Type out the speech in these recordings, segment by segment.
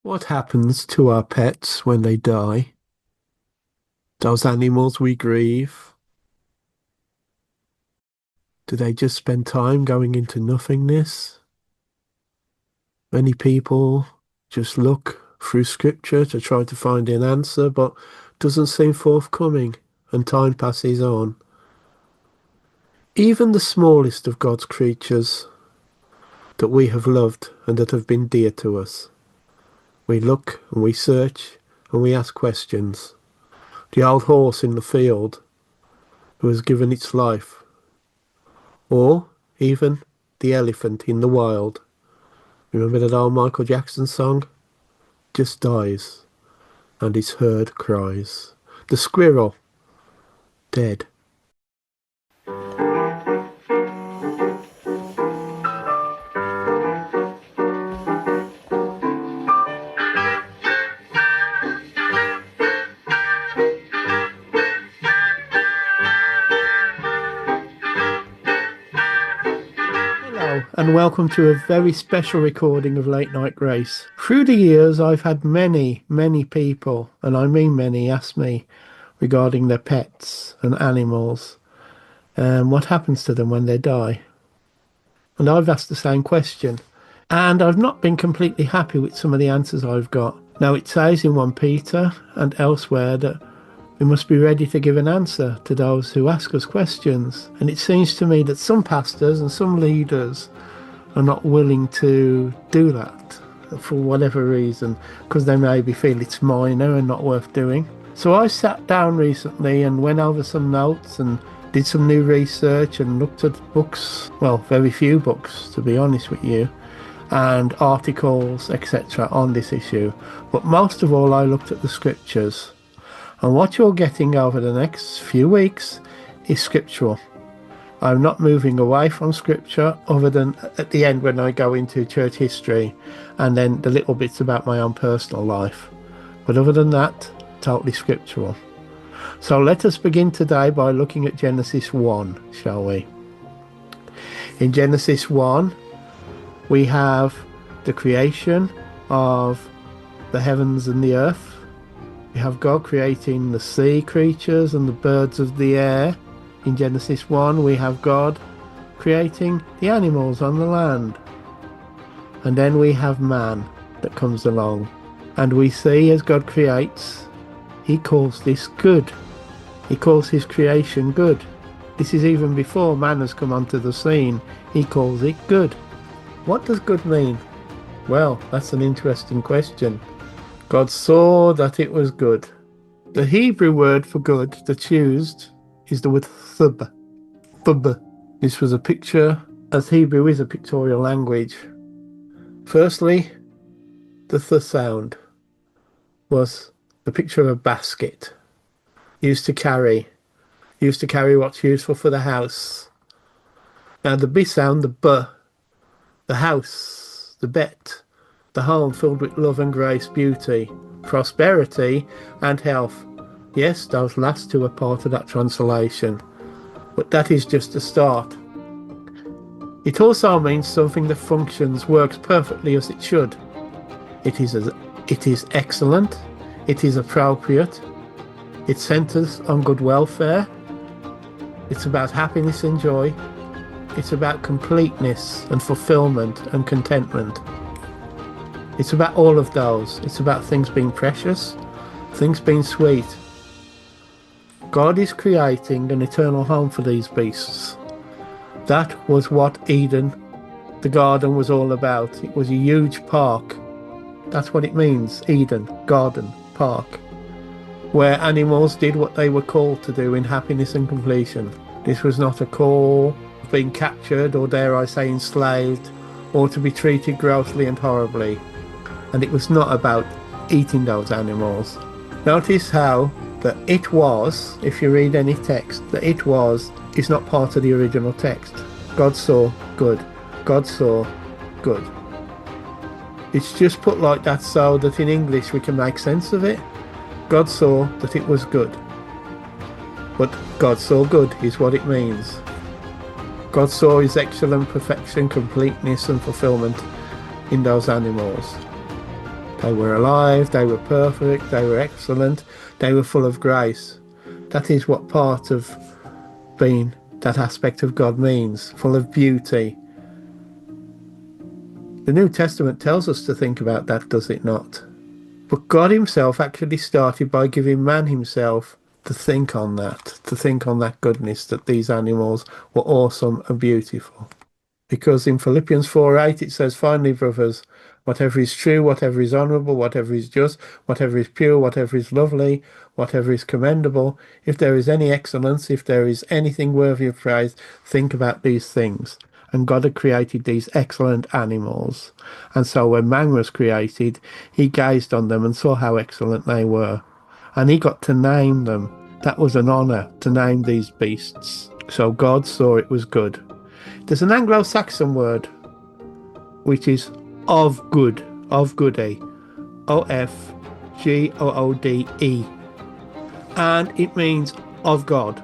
What happens to our pets when they die? Those animals we grieve, do they just spend time going into nothingness? Many people just look through scripture to try to find an answer, but doesn't seem forthcoming, and time passes on. Even the smallest of God's creatures that we have loved and that have been dear to us, we look and we search and we ask questions. The old horse in the field who has given its life, or even the elephant in the wild. Remember that old Michael Jackson song? Just dies, and its herd cries. The squirrel, dead. And welcome to a very special recording of Late Night Grace. Through the years, I've had many people, and I mean many, ask me regarding their pets and animals and what happens to them when they die. And I've asked the same question, and I've not been completely happy with some of the answers I've got. Now, it says in 1 Peter and elsewhere that we must be ready to give an answer to those who ask us questions. And it seems to me that some pastors and some leaders are not willing to do that for whatever reason, because they maybe feel it's minor and not worth doing. So I sat down recently and went over some notes and did some new research and looked at books, well, very few books to be honest with you, and articles, etc. on this issue. But most of all, I looked at the scriptures. And what you're getting over the next few weeks is scriptural. I'm not moving away from scripture other than at the end when I go into church history and then the little bits about my own personal life. But other than that, totally scriptural. So let us begin today by looking at Genesis 1, shall we? In Genesis 1, we have the creation of the heavens and the earth. We have God creating the sea creatures and the birds of the air. In Genesis 1, we have God creating the animals on the land. And then we have man that comes along. And we see as God creates, he calls this good. He calls his creation good. This is even before man has come onto the scene. He calls it good. What does good mean? Well, that's an interesting question. God saw that it was good. The Hebrew word for good that's used is the word thub. Thub. This was a picture, as Hebrew is a pictorial language. Firstly, the th sound was the picture of a basket used to carry what's useful for the house. Now the b sound, the b, the house, the bet, the home filled with love and grace, beauty, prosperity and health. Yes, those last two are part of that translation, but that is just a start. It also means something that functions, works perfectly as it should. It is excellent, it is appropriate, it centers on good welfare, it's about happiness and joy, it's about completeness and fulfillment and contentment. It's about all of those. It's about things being precious, things being sweet. God is creating an eternal home for these beasts. That was what Eden, the garden, was all about. It was a huge park. That's what it means, Eden, garden, park, where animals did what they were called to do in happiness and completion. This was not a call of being captured or, dare I say, enslaved, or to be treated grossly and horribly. And it was not about eating those animals. Notice how that it was, if you read any text, that it was is not part of the original text. God saw good. God saw good. It's just put like that so that in English we can make sense of it. God saw that it was good. But God saw good is what it means. God saw his excellent perfection, completeness and fulfillment in those animals. They were alive, they were perfect, they were excellent, they were full of grace. That is what part of being that aspect of God means, full of beauty. The New Testament tells us to think about that, does it not? But God himself actually started by giving man himself to think on that, goodness, that these animals were awesome and beautiful. Because in Philippians 4:8 it says, finally, brothers, whatever is true, whatever is honourable, whatever is just, whatever is pure, whatever is lovely, whatever is commendable, if there is any excellence, if there is anything worthy of praise, think about these things. And God had created these excellent animals. And so when man was created, he gazed on them and saw how excellent they were. And he got to name them. That was an honour, to name these beasts. So God saw it was good. There's an Anglo-Saxon word which is of good, of goody, O-F-G-O-O-D-E, and it means of God.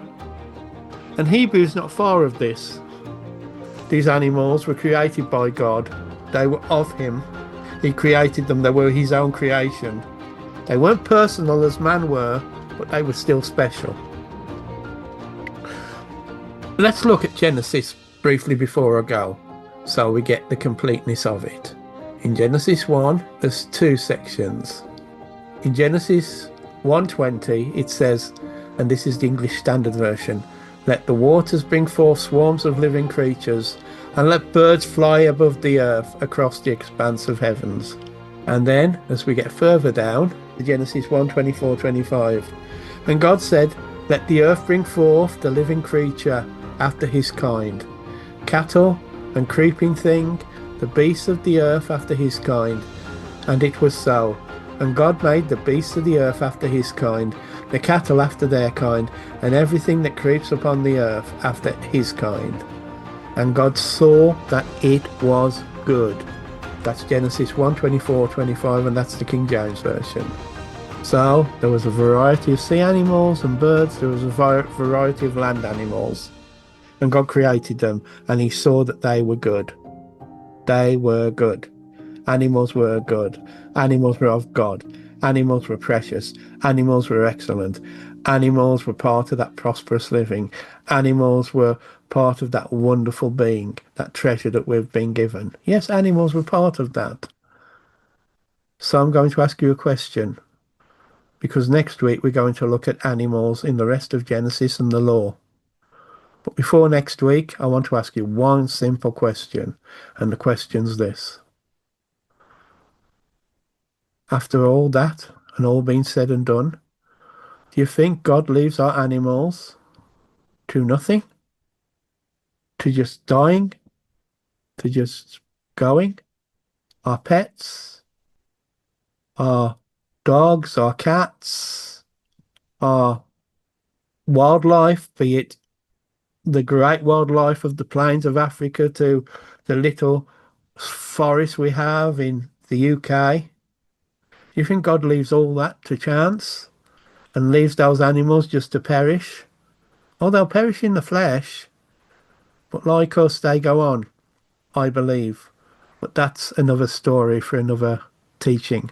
And Hebrew's not far of this. These animals were created by God. They were of him. He created them. They were his own creation. They weren't personal as man were, but they were still special. Let's look at Genesis briefly before I go, so we get the completeness of it. In Genesis 1, there's two sections. In Genesis 1:20, it says, and this is the English Standard Version, let the waters bring forth swarms of living creatures, and let birds fly above the earth across the expanse of heavens. And then, as we get further down, Genesis 1:24-25, and God said, let the earth bring forth the living creature after his kind, cattle and creeping thing, the beasts of the earth after his kind. And it was so. And God made the beasts of the earth after his kind, the cattle after their kind, and everything that creeps upon the earth after his kind. And God saw that it was good. That's Genesis 1:24-25, and that's the King James Version. So there was a variety of sea animals and birds, there was a variety of land animals. And God created them, and he saw that they were good. They were good. Animals were good. Animals were of God. Animals were precious. Animals were excellent. Animals were part of that prosperous living. Animals were part of that wonderful being, that treasure that we've been given. Yes, animals were part of that. So I'm going to ask you a question, because next week we're going to look at animals in the rest of Genesis and the law. But before next week, I want to ask you one simple question, and the question's this. After all that, and all being said and done, do you think God leaves our animals to nothing? To just dying? To just going? Our pets? Our dogs? Our cats? Our wildlife, be it the great wildlife of the plains of Africa to the little forests we have in the UK. You think God leaves all that to chance and leaves those animals just to perish? Oh, they'll perish in the flesh, but like us, they go on, I believe. But that's another story for another teaching.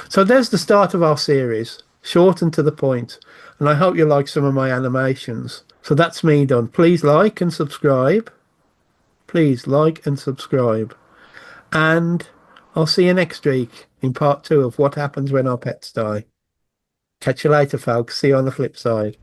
So there's the start of our series, short and to the point, and I hope you like some of my animations. So that's me done. Please like and subscribe. Please like and subscribe. And I'll see you next week in part 2 of what happens when our pets die. Catch you later, folks. See you on the flip side.